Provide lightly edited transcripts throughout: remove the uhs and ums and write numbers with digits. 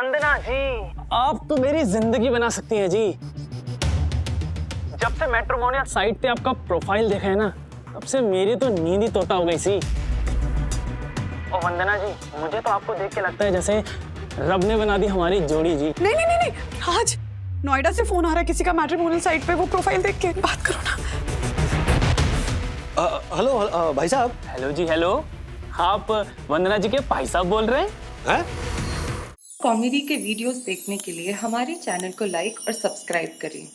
वंदना जी, आप तो मेरी जिंदगी बना सकती हैं जी। जब से मैट्रिमोनियल साइट पे आपका प्रोफाइल देखा है ना, तब से मेरी तो नींद ही तोता हो गई सी। और वंदना जी, मुझे तो आपको देख के लगता है जैसे रब ने बना दी हमारी जोड़ी जी। नहीं नहीं नहीं नहीं, आज नोएडा से फोन आ रहा है किसी का मैट्रिमोनियल साइट पे, वो प्रोफाइल देख के बात करो ना। हेलो भाई साहब। हेलो जी, हेलो। आप वंदना जी के भाई साहब बोल रहे हैं? कॉमेडी के वीडियोस देखने के लिए हमारे चैनल को लाइक और सब्सक्राइब करें।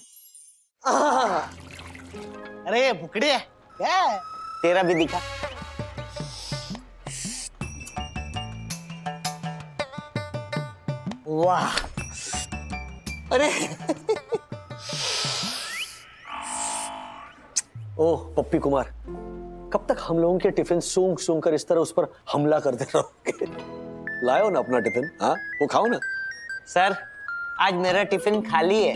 अरे भुकड़े क्या तेरा भी दिखा। वाह, अरे ओह पप्पी कुमार, कब तक हम लोगों के टिफिन सूंघ सूंघ कर इस तरह उस पर हमला करते रहोगे? लाओ ना अपना टिफिन, हाँ वो खाओ ना। सर, आज मेरा टिफिन खाली है।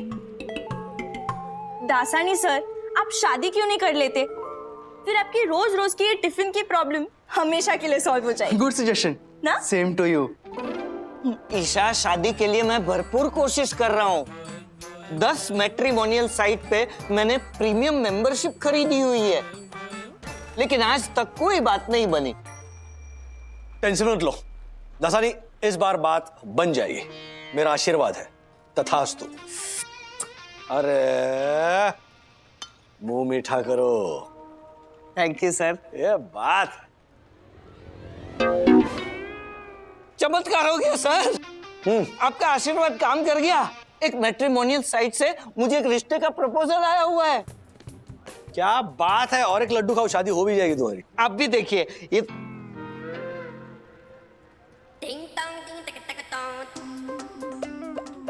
दासानी सर, आप शादी क्यों नहीं कर लेते? फिर आपकी रोज रोज की ये टिफिन की प्रॉब्लम हमेशा के लिए सॉल्व हो जाएगी। गुड सजेशन ना? Same to you. ईशा, शादी के लिए मैं भरपूर कोशिश कर रहा हूँ। 10 मैट्रिमोनियल साइट पे मैंने प्रीमियम मेंबरशिप खरीदी हुई है, लेकिन आज तक कोई बात नहीं बनी। टेंशन मत लो दासानी, इस बार बात बन जाएगी, मेरा आशीर्वाद है। तथास्तु। अरे मुंह मीठा करो। Thank you sir. ये बात चमत्कार हो गया सर। आपका आशीर्वाद काम कर गया। एक मैट्रिमोनियल साइट से मुझे एक रिश्ते का प्रपोजल आया हुआ है। क्या बात है, और एक लड्डू खाओ, शादी हो भी जाएगी तुम्हारी। आप भी देखिए ये।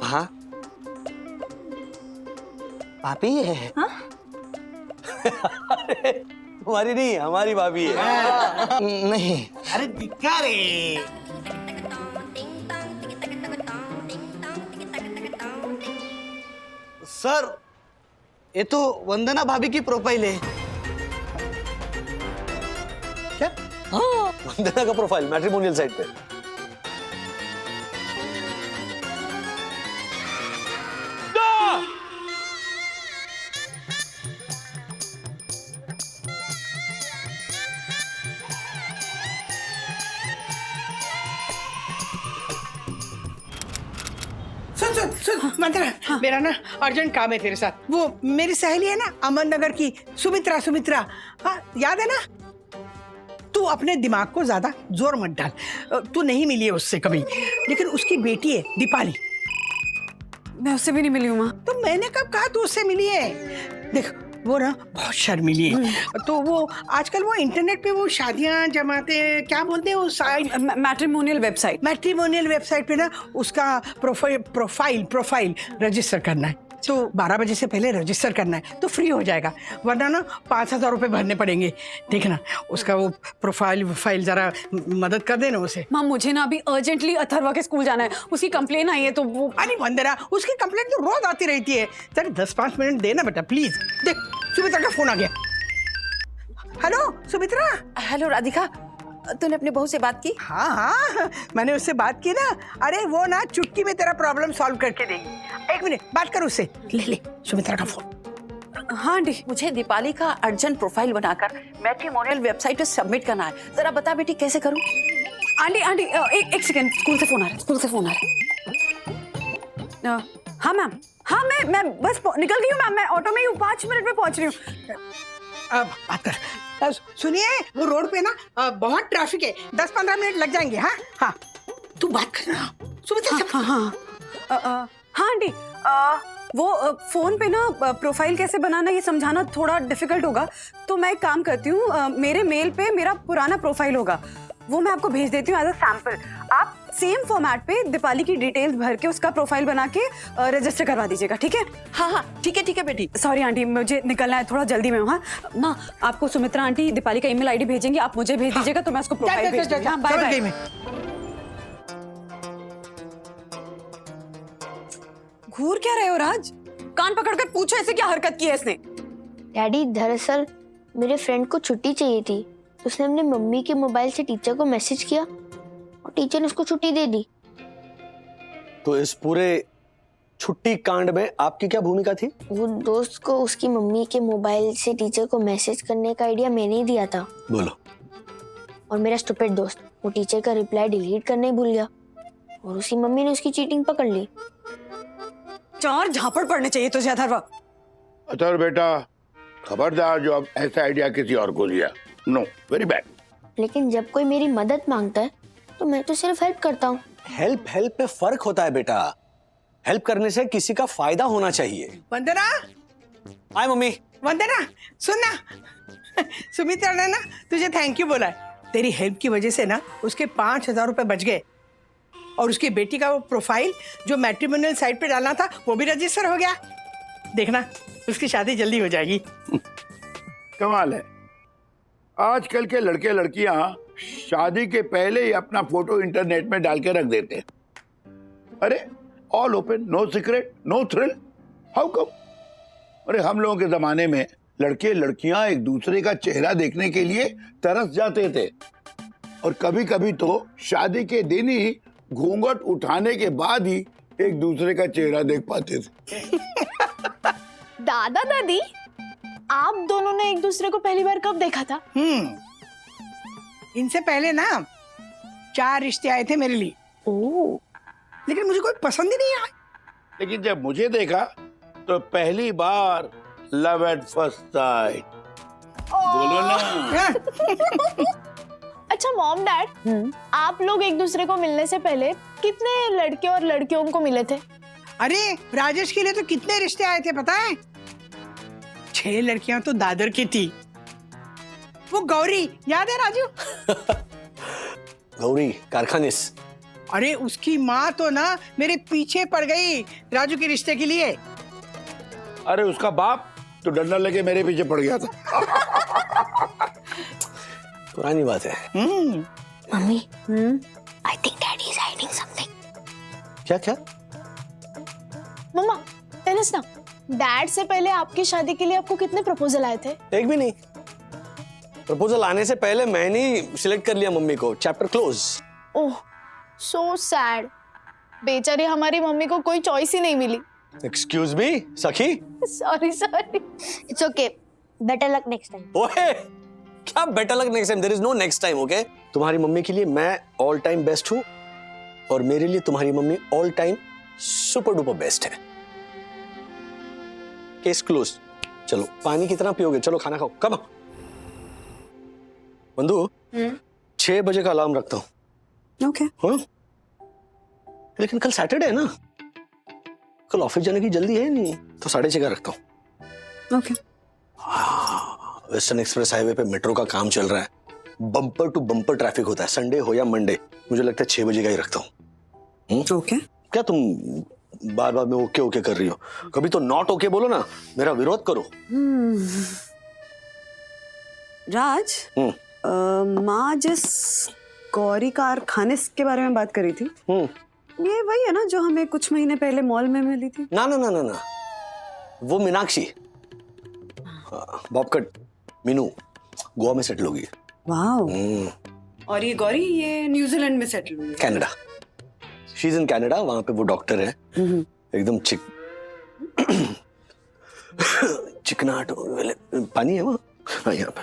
हाँ, भाभी है। हाँ? तुम्हारी नहीं, हमारी भाभी है। नहीं, अरे दिखा रे। सर, ये तो वंदना भाभी की प्रोफाइल है। क्या? हाँ, वंदना का प्रोफाइल मैट्रिमोनियल साइट पे। सुन वंदना, मेरा ना अर्जेंट काम है तेरे साथ। वो मेरी सहेली है ना अमन नगर की, सुमित्रा। हाँ याद है ना? तू अपने दिमाग को ज्यादा जोर मत डाल। तू नहीं मिली है उससे कभी, लेकिन उसकी बेटी है दीपाली। मैं उससे भी नहीं मिली हूँ माँ। तो मैंने कब कहा तू उससे मिली है? देख वो ना बहुत शर्मीली है। तो वो आजकल वो इंटरनेट पे वो शादियां जमाते, क्या बोलते हैं वो मैट्रिमोनियल वेबसाइट पे ना उसका प्रोफाइल रजिस्टर करना है। तो 12 बजे से पहले रजिस्टर करना है तो फ्री हो जाएगा, वरना ना 5,000 रुपये भरने पड़ेंगे। देखना उसका वो प्रोफाइल जरा मदद कर देना उसे। माँ मुझे ना अभी अर्जेंटली अथर्वा के स्कूल जाना है, उसकी कंप्लेन आई है तो वो। अरे वंदना, उसकी कंप्लेंट तो रोज आती रहती है। चल 10-5 मिनट देना बेटा प्लीज। देख सुमित्रा का फोन आ गया। हेलो सुमित्रा। हेलो राधिका, तूने अपनी बहू से बात की? हाँ, मैंने उससे बात की ना। अरे वो ना चुटकी में तेरा प्रॉब्लम सॉल्व करके देगी। 1 मिनट बात कर उससे। ले सुमित्रा का फोन। हाँ आंटी, मुझे दीपाली का अर्जेंट प्रोफाइल बनाकर मैट्रिमोनियल वेबसाइट पे सबमिट करना है। जरा बता बेटी कैसे करूँ? आंटी एक सेकंड, स्कूल से फोन आ रहा है। हाँ मैम, हाँ मैं बस निकल गई हूँ मैम, मैं ऑटो में ही हूँ, 5 मिनट में पहुँच रही हूँ। बात कर। सुनिए वो रोड पे ना बहुत ट्रैफिक है, 10-15 मिनट लग जाएंगे। हाँ तू बात करना सुमित्रा से। हाँ आंटी, वो फोन पे ना प्रोफाइल कैसे बनाना ये समझाना थोड़ा डिफिकल्ट होगा, तो मैं एक काम करती हूँ, मेरे मेल पे मेरा पुराना प्रोफाइल होगा, वो मैं आपको भेज देती हूँ एज अ सैम्पल। आप सेम फॉर्मेट पे दीपाली की डिटेल्स भर के उसका प्रोफाइल बना के रजिस्टर करवा दीजिएगा, ठीक है? हाँ ठीक है बेटी। सॉरी आंटी, मुझे निकलना है, थोड़ा जल्दी में हूँ। हाँ माँ, आपको सुमित्रा आंटी दीपाली का ईमेल आईडी भेजेंगी, आप मुझे भेज दीजिएगा तो मैं उसको प्रोफाइल भेज दूँगी। हाँ बाय बाय। घूर क्या रहे हो राज? कान पकड़कर पूछो ऐसे क्या हरकत की है इसने? डैडी, दरअसल मेरे फ्रेंड को छुट्टी चाहिए थी, तो उसने अपने मम्मी के मोबाइल से टीचर को मैसेज किया और टीचर ने उसको छुट्टी दे दी। तो इस पूरे छुट्टी कांड में आपकी क्या भूमिका थी? वो दोस्त को उसकी मम्मी के मोबाइल से टीचर को मैसेज करने का आइडिया मैंने ही दिया था। बोलो। और मेरा स्टूपिड दोस्त वो टीचर का रिप्लाई डिलीट करने ही भूल गया और उसी मम्मी ने उसकी चीटिंग पकड़ ली। 4 झापड़ पड़ने चाहिए तुझे अथर्व। अथर्व बेटा, खबरदार जो अब ऐसा आइडिया किसी और को दिया। No, very bad. लेकिन जब कोई मेरी मदद मांगता है तो मैं तो सिर्फ हेल्प करता हूँ। हेल्प में फर्क होता है बेटा। हेल्प करने से किसी का फायदा होना चाहिए। वंदना, हाय मम्मी। वंदना सुन ना, सुमित्रा ने ना तुझे थैंक यू बोला है। तेरी हेल्प की वजह से ना उसके 5,000 रुपए बच गए और उसकी बेटी का वो प्रोफाइल जो मैट्रिमोनियल साइट पे डालना था वो भी रजिस्टर हो गया। देखना उसकी शादी जल्दी हो जाएगी। कमाल है, आजकल के लड़के लड़कियां शादी के पहले ही अपना फोटो इंटरनेट में डाल के रख देते हैं। अरे all open, no secret, no thrill, how come? अरे हम लोगों के जमाने में लड़के लड़कियां एक दूसरे का चेहरा देखने के लिए तरस जाते थे और कभी कभी तो शादी के दिन ही घूंघट उठाने के बाद ही एक दूसरे का चेहरा देख पाते थे। दादा दादी, आप दोनों ने एक दूसरे को पहली बार कब देखा था? इनसे पहले ना 4 रिश्ते आए थे मेरे लिए। ओह, लेकिन मुझे कोई पसंद ही नहीं आया। लेकिन जब मुझे देखा तो पहली बार लव एट फर्स्ट साइट। बोलो ना। अच्छा मॉम डैड, आप लोग एक दूसरे को मिलने से पहले कितने लड़के और लड़कियों को मिले थे? अरे राजेश के लिए तो कितने रिश्ते आए थे पता है? 6 लड़कियां तो दादर की थी। वो गौरी याद है राजू? गौरी कारखानिस। अरे उसकी माँ तो ना मेरे पीछे पड़ गई राजू के रिश्ते के लिए। अरे उसका बाप तो डंडा लेके मेरे पीछे पड़ गया था। पुरानी बात है। Mummy, I think daddy is hiding something. क्या? मम्मा, टेल अस ना, डैड से पहले आपकी शादी के लिए आपको कितने प्रपोजल आए थे? एक भी नहीं। प्रपोजल आने से पहले मैंने ही सिलेक्ट कर लिया मम्मी को। Chapter close. Oh, so sad. बेचारी हमारी मम्मी को कोई चॉइस ही नहीं मिली। एक्सक्यूज मी सखी। Sorry. It's okay, better luck next time. ओए, क्या better luck next time? There is no next time, okay? तुम्हारी मम्मी के लिए मैं ऑल टाइम बेस्ट हूं और मेरे लिए तुम्हारी mummy all time super duper best है। Case close. चलो पानी कितना पियोगे? चलो खाना खाओ। कब बंधु? 6 बजे का अलार्म रखता हूँ। ओके। हाँ? लेकिन कल सैटरडे है ना, कल ऑफिस जाने की जल्दी है नहीं, तो 6:30 का रखता हूँ। ओके। वेस्टर्न एक्सप्रेस हाईवे पे मेट्रो का काम चल रहा है, बम्पर टू बम्पर ट्रैफिक होता है, संडे हो या मंडे। मुझे लगता है 6 बजे का ही रखता हूँ। ओके। क्या तुम बार बार में ओके ओके कर रही हो? कभी तो नॉट ओके बोलो ना, मेरा विरोध करो। राज, माँ जिस गौरी कारखानिस के बारे में बात करी थी, ये वही है ना जो हमें कुछ महीने पहले मॉल में मिली थी? ना, वो मीनाक्षी, बॉबकट मीनू गोवा में सेटल होगी। वाओ। और ये गौरी, ये न्यूजीलैंड में सेटल हुई है। Canada. She is in Canada, वहां पे वो डॉक्टर है। एकदम चिकनाहट वाले। पानी है वहाँ? यहाँ पे।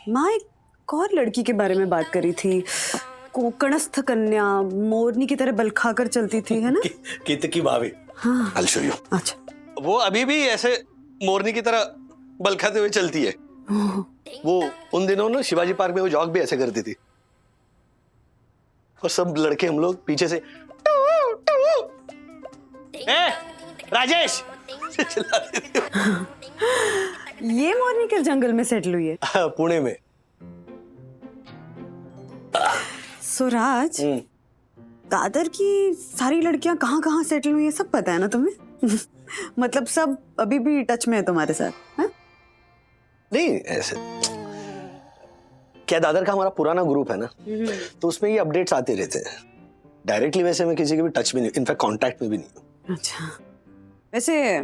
माँ एक और लड़की के बारे में बात करी थी, कोकणस्थ कन्या, मोरनी की तरह बल खाकर चलती थी, है ना? केतकी भाभी। हाँ। I'll show you। अच्छा। वो अभी भी ऐसे मोरनी की तरह बल खाते हुए चलती है। वो उन दिनों ना शिवाजी पार्क में वो जॉग भी ऐसे करती थी और सब लड़के हम लोग पीछे से राजेश चिल्लाते थे। ये मोरनी के जंगल में सेटल हुई है? पुणे में। सुराज, दादर की सारी लड़कियां कहाँ सेटल हुई है सब पता है ना तुम्हें? मतलब सब अभी भी टच में है तुम्हारे साथ? है? नहीं ऐसे क्या, दादर का हमारा पुराना ग्रुप है ना, तो उसमें ये अपडेट्स आते रहते हैं। डायरेक्टली वैसे मैं किसी के भी टच में नहीं, इनफैक्ट कांटेक्ट में भी नहीं हूँ। अच्छा, वैसे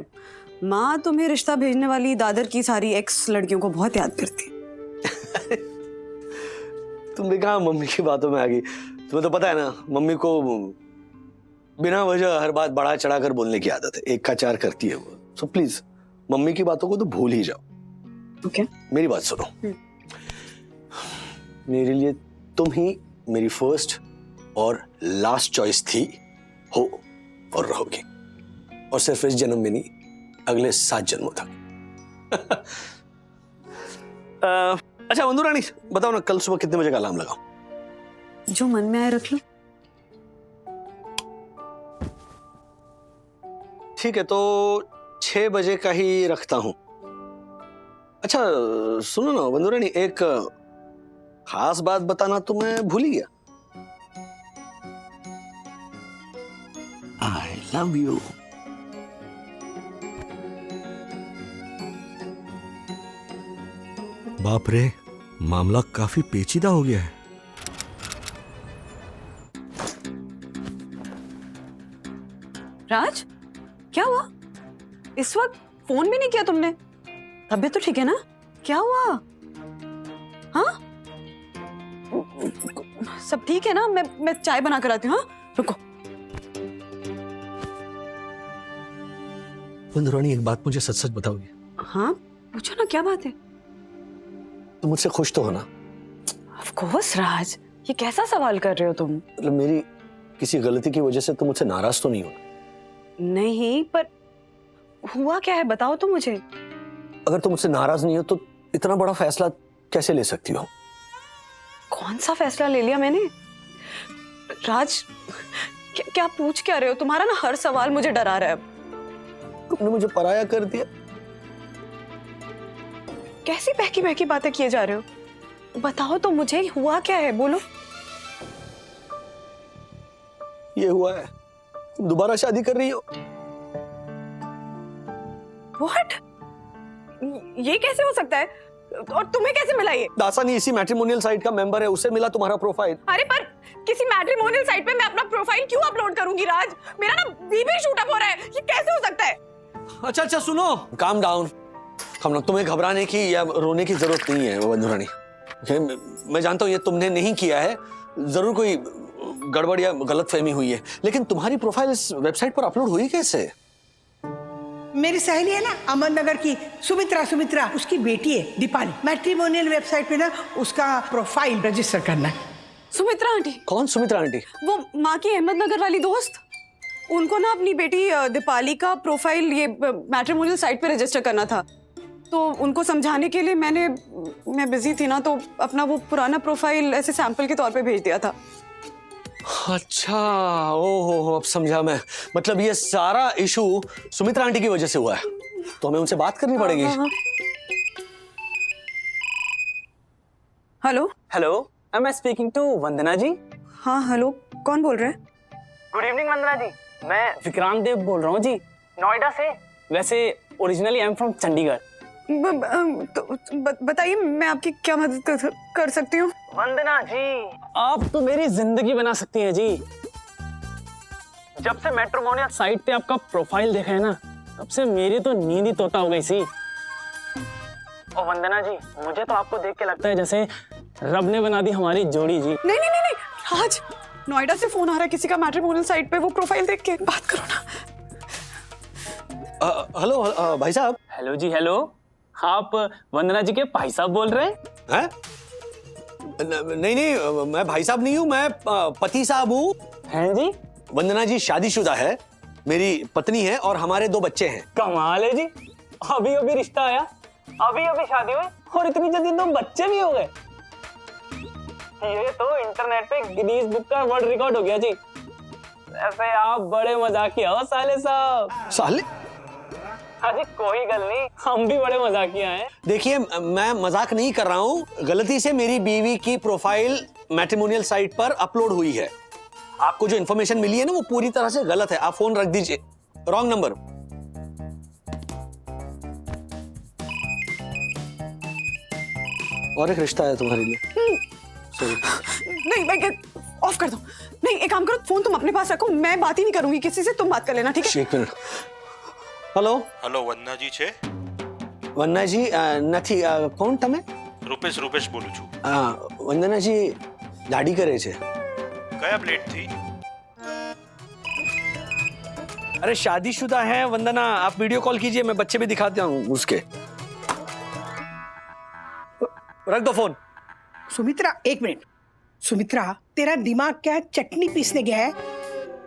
माँ तुम्हें रिश्ता भेजने वाली दादर की सारी एक्स लड़कियों को बहुत याद करती। तुम भी कहाँ मम्मी की बातों में आ गई। तुम्हें तो पता है ना, मम्मी को बिना वजह हर बात बढ़ा चढ़ा कर बोलने की आदत है, एक का चार करती है वो। सो प्लीज मम्मी की बातों को तो भूल ही जाओ। ओके मेरी बात सुनो, मेरे लिए तुम ही मेरी फर्स्ट और लास्ट चॉइस थी, हो और रहोगी, और सिर्फ इस जन्म में नहीं, अगले 7 जन्मों तक। अच्छा वंदू रानी, बताओ ना, कल सुबह कितने बजे का अलार्म लगाऊं? जो मन में आए रख लो। ठीक है, तो 6 बजे का ही रखता हूं। अच्छा सुनो ना वंदू रानी, एक खास बात बताना तो मैं भूल ही गया। I love you. बाप रे, मामला काफी पेचीदा हो गया है। राज, क्या हुआ? इस वक्त फोन भी नहीं किया तुमने? तबीयत तो ठीक है ना? क्या हुआ? हाँ, सब ठीक है ना? मैं चाय बना कर आती हूँ। हाँ, रुको। वंदू रानी, एक बात मुझे सच सच बताओगी? हाँ, पूछो ना, क्या बात है? तुम मुझसे खुश तो हो ना? ऑफ कोर्स राज, ये कैसा सवाल कर रहे हो तुम? मतलब मेरी किसी गलती की वजह से तुम मुझसे नाराज तो नहीं हो? नहीं, पर हुआ क्या है, बताओ तो मुझे। अगर तुम मुझसे नाराज नहीं हो तो इतना बड़ा फैसला कैसे ले सकती हो? कौन सा फैसला ले लिया मैंने? राज, क्या पूछ क्या रहे हो? तुम्हारा ना हर सवाल मुझे डरा रहा है। तुमने मुझे पराया कर दिया। कैसी बहकी बहकी बातें किए जा रहे हो? बताओ तो मुझे, हुआ क्या है, बोलो। ये हुआ है, तुम दोबारा शादी कर रही हो। What? ये कैसे हो सकता है? और तुम्हें कैसे मिला ये? दासानी इसी मैट्रिमोनियल साइट का मेंबर है, उससे मिला तुम्हारा प्रोफाइल। अरे पर किसी मैट्रिमोनियल साइट पे मैं अपना प्रोफाइल क्यों अपलोड करूंगी राज? मेरा ना बीबी शूट अप हो रहा है, ये कैसे हो सकता है? अच्छा सुनो, काम डाउन। तुम्हें घबराने की या रोने की जरूरत नहीं है वंदू रानी। मैं जानता हूँ ये तुमने नहीं किया है, जरूर कोई गड़बड़ या गलतफहमी हुई है, लेकिन तुम्हारी प्रोफाइल इस वेबसाइट पर अपलोड हुई कैसे? मेरी सहेली है ना अमन नगर की सुमित्रा, उसकी बेटी है दीपाली। मैट्रिमोनियल वेबसाइट पे ना उसका प्रोफाइल रजिस्टर करना है। सुमित्रा आंटी? कौन सुमित्रा आंटी? वो माँ की अहमदनगर वाली दोस्त। उनको ना अपनी बेटी दीपाली का प्रोफाइल ये मैट्रिमोनियल साइट पे रजिस्टर करना था, तो उनको समझाने के लिए मैं बिजी थी ना, तो अपना वो पुराना प्रोफाइल ऐसे सैंपल के तौर पे भेज दिया था। अच्छा, ओहो, अब समझा मैं। मतलब ये सारा इशू सुमित्रा आंटी की वजह से हुआ है, तो हमें उनसे बात करनी पड़ेगी। Hello hello, am I speaking to Vandana ji? हाँ हेलो, कौन बोल रहे हैं? गुड इवनिंग वंदना जी, मैं विक्रांत देव बोल रहा हूँ जी, नोएडा से। वैसे originally I am from Chandigarh. बताइए, मैं आपकी क्या मदद कर सकती हूँ? वंदना जी, आप तो मेरी जिंदगी बना सकती हैं जी। जब से मैट्रिमोनियल साइट पे आपका प्रोफाइल देखा है ना, तब से मेरी तो नींद ही तोता हो गई सी। और वंदना जी, मुझे तो आपको देख के लगता है जैसे रब ने बना दी हमारी जोड़ी जी। नहीं नहीं नहीं नहीं राज, नोएडा से फोन आ रहा है किसी का मैट्रिमोनियल साइट पे, वो प्रोफाइल देख के बात करो ना। हेलो भाई साहब। हेलो जी, हेलो। आप वंदना जी के भाई साहब बोल रहे हैं? नहीं, मैं भाई साहब नहीं हूँ, मैं पति साहब हूँ। हैं जी? वंदना जी शादीशुदा है, मेरी पत्नी है और हमारे 2 बच्चे हैं। कमाल है जी, अभी अभी रिश्ता आया, अभी अभी शादी हुई और इतनी जल्दी 2 बच्चे भी हो गए। ये तो इंटरनेट पे गिनीज बुक का वर्ल्ड रिकॉर्ड हो गया जी। ऐसे आप बड़े मजाकिया हो साले साहब। साले? हाँ जी, कोई गल नहीं, हम भी बड़े मजाकिया हैं। देखिए, मैं मजाक नहीं कर रहा हूँ, गलती से मेरी बीवी की प्रोफाइल मैट्रिमोनियल साइट पर अपलोड हुई है। आपको जो इन्फॉर्मेशन मिली है ना, वो पूरी तरह से गलत है। आप फोन रख दीजिए, रॉन्ग नंबर। और एक रिश्ता है तुम्हारे लिए। नहीं, मैं ऑफ कर दो। नहीं, एक काम करो, फोन तुम अपने पास रखो, मैं बात ही नहीं करूंगी किसी से, तुम बात कर लेना, ठीक है? एक मिनट। हेलो हेलो, वंदना जी छे? वंदना जी નથી, કોણ તમે? રૂપેશ બોલું છું। વંદનાજી, દાઢી કરે છે. કયા પ્લેટ थी? अरे शादीशुदा है वंदना, आप वीडियो कॉल कीजिए, मैं बच्चे भी दिखाता हूँ उसके. रख दो फोन. सुमित्रा एक मिनट। सुमित्रा, तेरा दिमाग क्या चटनी पीसने गया है?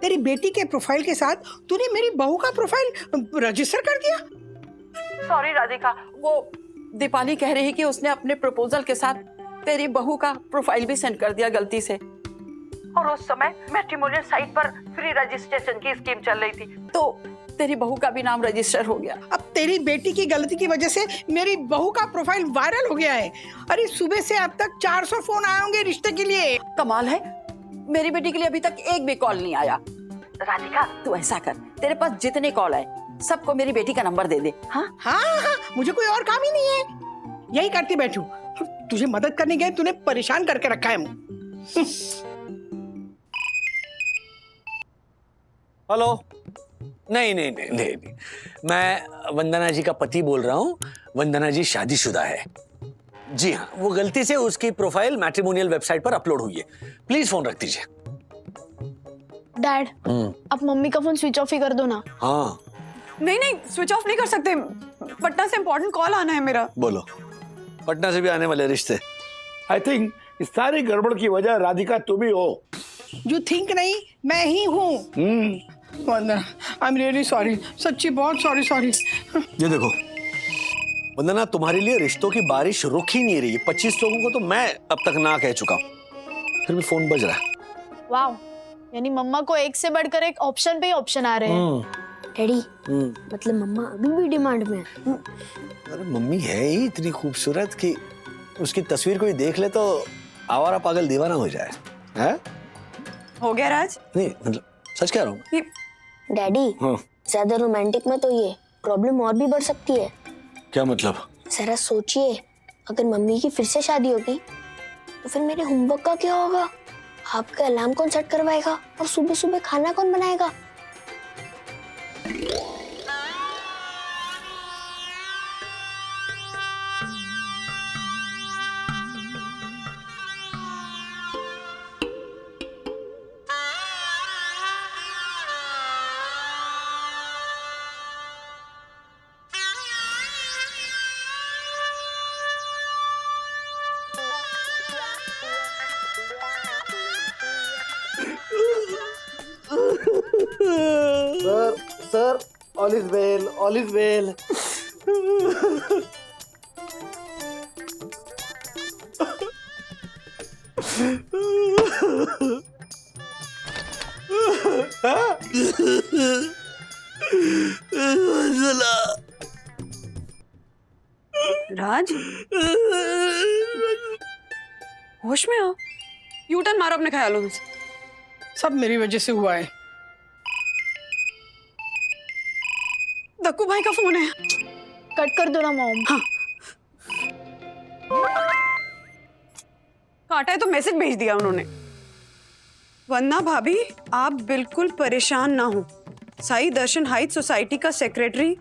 तेरी बेटी के प्रोफाइल के साथ तूने मेरी बहू का प्रोफाइल रजिस्टर कर दिया? सॉरी राधिका, वो दीपाली कह रही कि उसने अपने प्रपोजल के साथ तेरी बहू का प्रोफाइल भी सेंड कर दिया गलती से, और उस समय मैट्रिमोनियल साइट पर फ्री रजिस्ट्रेशन की स्कीम चल रही थी, तो तेरी बहू का भी नाम रजिस्टर हो गया। अब तेरी बेटी की गलती की वजह से मेरी बहू का प्रोफाइल वायरल हो गया है। अरे सुबह से अब तक 400 फोन आए होंगे रिश्ते के लिए। कमाल है, मेरी बेटी के लिए अभी तक एक भी कॉल नहीं आया। राधिका, तू ऐसा कर, तेरे पास जितने कॉल आए सबको मेरी बेटी का नंबर दे दे। हाँ हाँ, मुझे कोई और काम ही नहीं है, यही करती बैठू। तुझे मदद करने गए, तूने परेशान करके रखा है मुझे। हेलो. नहीं नहीं नहीं नहीं नहीं, मैं वंदना जी का पति बोल रहा हूँ. वंदना जी शादीशुदा है. जी हाँ, वो गलती से उसकी प्रोफाइल मैट्रिमोनियल वेबसाइट पर अपलोड हुई है. प्लीज फोन रख दीजिए. डैड, आप मम्मी का फोन स्विच ऑफ ही कर दो ना। हाँ. नहीं नहीं, स्विच ऑफ नहीं कर सकते, पटना से इम्पोर्टेंट कॉल आना है मेरा। बोलो. पटना से भी आने वाले रिश्ते. आई थिंक इस सारी गड़बड़ की वजह राधिका तुम ही हो. यू थिंक नहीं, मैं ही हूँ। वंदना, आई एम रियली सॉरी, सच्ची बहुत सॉरी। ये देखो वंदना, तुम्हारे लिए रिश्तों की बारिश रुक ही नहीं रही है. 25 लोगों को तो मैं अब तक ना कह चुका हूँ, फिर भी फोन बज रहा है. वाह, यानी मम्मा को एक से बढ़कर एक ऑप्शन पे ही ऑप्शन आ रहे हैं। डैडी, मतलब मम्मा अभी भी डिमांड में है। अरे मम्मी है ही इतनी खूबसूरत कि उसकी तस्वीर कोई देख ले तो आवारा पागल दीवाना हो जाए. है? हो गया राज? नहीं मतलब सच कह रहा हूँ. डैडी, ज्यादा रोमांटिक मत होइए, प्रॉब्लम और भी बढ़ सकती है। क्या मतलब? जरा सोचिए, अगर मम्मी की फिर से शादी होगी तो फिर मेरे होमवर्क का क्या होगा? आपका अलार्म कौन सेट करवाएगा और सुबह सुबह खाना कौन बनाएगा? Sir all is well, all is well. Raj, होश में आओ, यू टर्न मारो अपने ख्यालों में से। सब मेरी वजह से हुआ है। दक्कू भाई का फोन है। कट कर दो ना मॉम। हाँ, काटा है तो मैसेज भेज दिया उन्होंने। वंदना भाभी, आप बिल्कुल परेशान ना हो। साई दर्शन हाइट सोसाइटी का सेक्रेटरी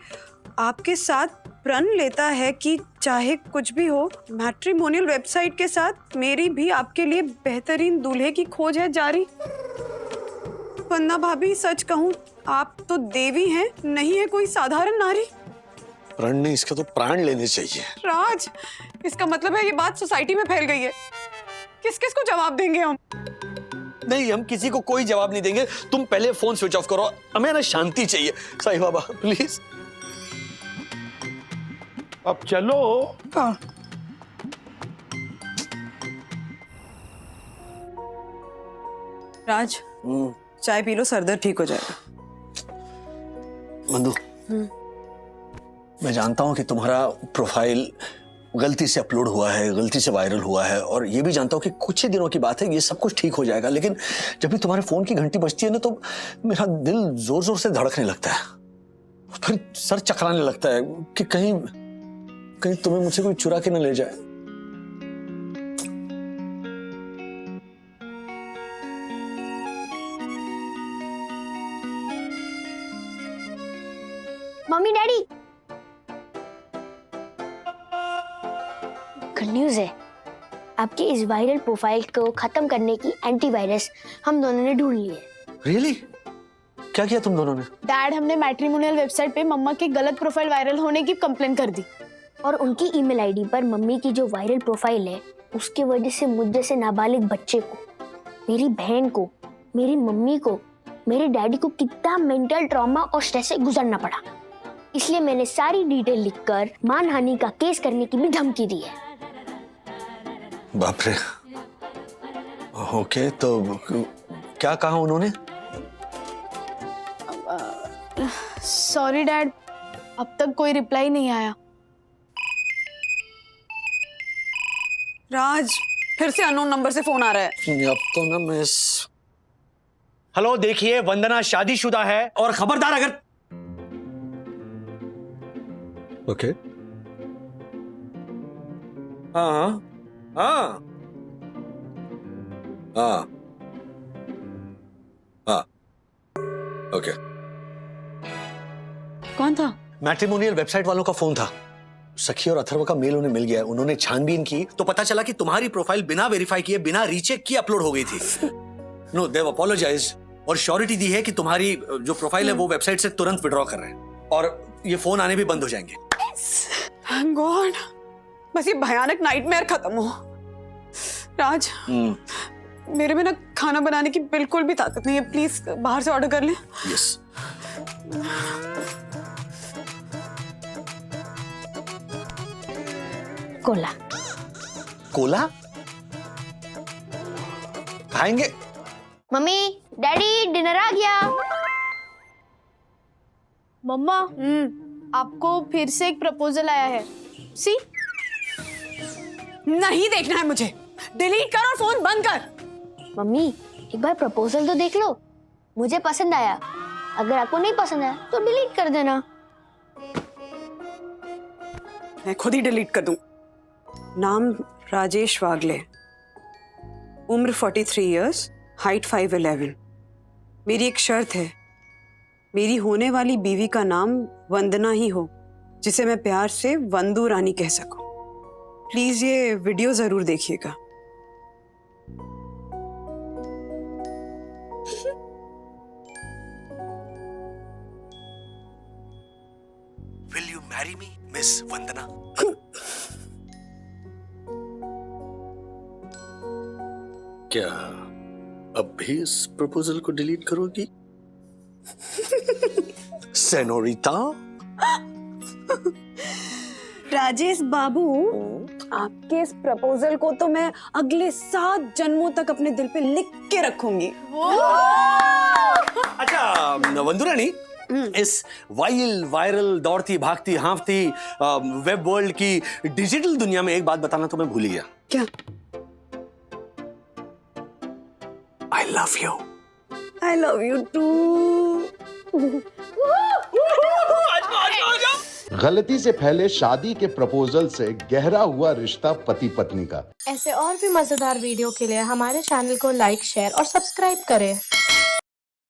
आपके साथ प्रण लेता है कि चाहे कुछ भी हो, मैट्रिमोनियल वेबसाइट के साथ मेरी भी आपके लिए बेहतरीन दूल्हे की खोज है जारी। वंदना भाभी, सच कहूं, आप तो देवी हैं, नहीं है कोई साधारण नारी। प्रण ने इसके तो प्राण लेने चाहिए। राज, इसका मतलब है ये बात सोसाइटी में फैल गई है। किस किस को जवाब देंगे हम? नहीं, हम किसी को कोई जवाब नहीं देंगे। तुम पहले फोन स्विच ऑफ करो, हमें ना शांति चाहिए। साईं बाबा प्लीज। अब चलो। हाँ। राज, चाय पी लो, सरदर्द ठीक हो जाएगा। बंधु, मैं जानता हूं कि तुम्हारा प्रोफाइल गलती से अपलोड हुआ है, गलती से वायरल हुआ है, और ये भी जानता हूं कि कुछ ही दिनों की बात है, ये सब कुछ ठीक हो जाएगा। लेकिन जब भी तुम्हारे फोन की घंटी बजती है ना, तो मेरा दिल जोर जोर से धड़कने लगता है, फिर सर चकराने लगता है कि कहीं तुम्हें मुझसे कोई चुरा के न ले जाए। मम्मी, डैडी, गुड न्यूज़ है, आपकी इस वायरल प्रोफाइल को खत्म करने की एंटीवायरस हम दोनों ने ढूंढ ली है। रियली? क्या किया तुम दोनों ने? डैड, हमने मैट्रिमोनियल वेबसाइट पे मम्मा की गलत प्रोफाइल वायरल होने की कंप्लेन कर दी। और उनकी ईमेल आईडी पर मम्मी की जो वायरल प्रोफाइल है उसकी वजह से मुझ जैसे नाबालिग बच्चे को, मेरी बहन को, मेरी मम्मी को, मेरे डैडी को कितना मेंटल ट्रॉमा और स्ट्रेस से गुजरना पड़ा। इसलिए मैंने सारी डिटेल लिखकर मानहानि का केस करने की भी धमकी दी है। बाप रे। ओके, तो क्या कहा उन्होंने? सॉरी डैड, अब तक कोई रिप्लाई नहीं आया। राज, फिर से अननोन नंबर से फोन आ रहा है। अब तो ना मैं हेलो, देखिए वंदना शादीशुदा है और खबरदार अगर। ओके। हाँ हाँ हाँ हाँ ओके। कौन था? मैट्रिमोनियल वेबसाइट वालों का फोन था। सखी और अथर्व का मेल उन्हें मिल गया। उन्होंने छानबीन की तो पता चला कि तुम्हारी प्रोफाइल बिना वेरीफाई किए, बिना रीचेक किए अपलोड हो गई थी। नो, दे हैव अपोलोजाइज्ड और श्योरिटी दी है कि तुम्हारी जो प्रोफाइल है वो वेबसाइट से तुरंत विड्रॉ कर रहे हैं और ये फोन आने भी बंद हो जाएंगे। Thank God, बस ये भयानक नाइटमेयर खत्म हो। राज, मेरे में ना खाना बनाने की बिल्कुल भी ताकत नहीं है, प्लीज बाहर से ऑर्डर कर ले। यस। कोला। कोला खाएंगे? मम्मी, डैडी, डिनर आ गया। मम्मा, आपको फिर से एक प्रपोजल आया है। सी, नहीं देखना है मुझे। डिलीट कर और फोन बंद कर। मम्मी, एक बार प्रपोजल तो देख लो। मुझे पसंद आया। अगर आपको नहीं पसंद आया तो डिलीट कर देना। मैं खुद ही डिलीट कर दूं। नाम राजेश वागले, उम्र 43 इयर्स, हाइट 5'11". मेरी एक शर्त है, मेरी होने वाली बीवी का नाम वंदना ही हो, जिसे मैं प्यार से वंदू रानी कह सकूं। प्लीज ये वीडियो जरूर देखिएगा। Will you marry me, Miss वंदना? क्या अब भी इस प्रपोजल को डिलीट करोगी? सेनोरिटा? राजेश बाबू, आपके इस प्रपोजल को तो मैं अगले 7 जन्मों तक अपने दिल पे लिख के रखूंगी। अच्छा वंदू रानी, इस वायरल दौड़ती भागती हाँफती वेब वर्ल्ड की डिजिटल दुनिया में एक बात बताना तो मैं भूल ही गया। क्या? I love you. I love you too. गलती से फैले शादी के प्रपोजल से गहरा हुआ रिश्ता पति पत्नी का। ऐसे और भी मजेदार वीडियो के लिए हमारे चैनल को लाइक, शेयर और सब्सक्राइब करें।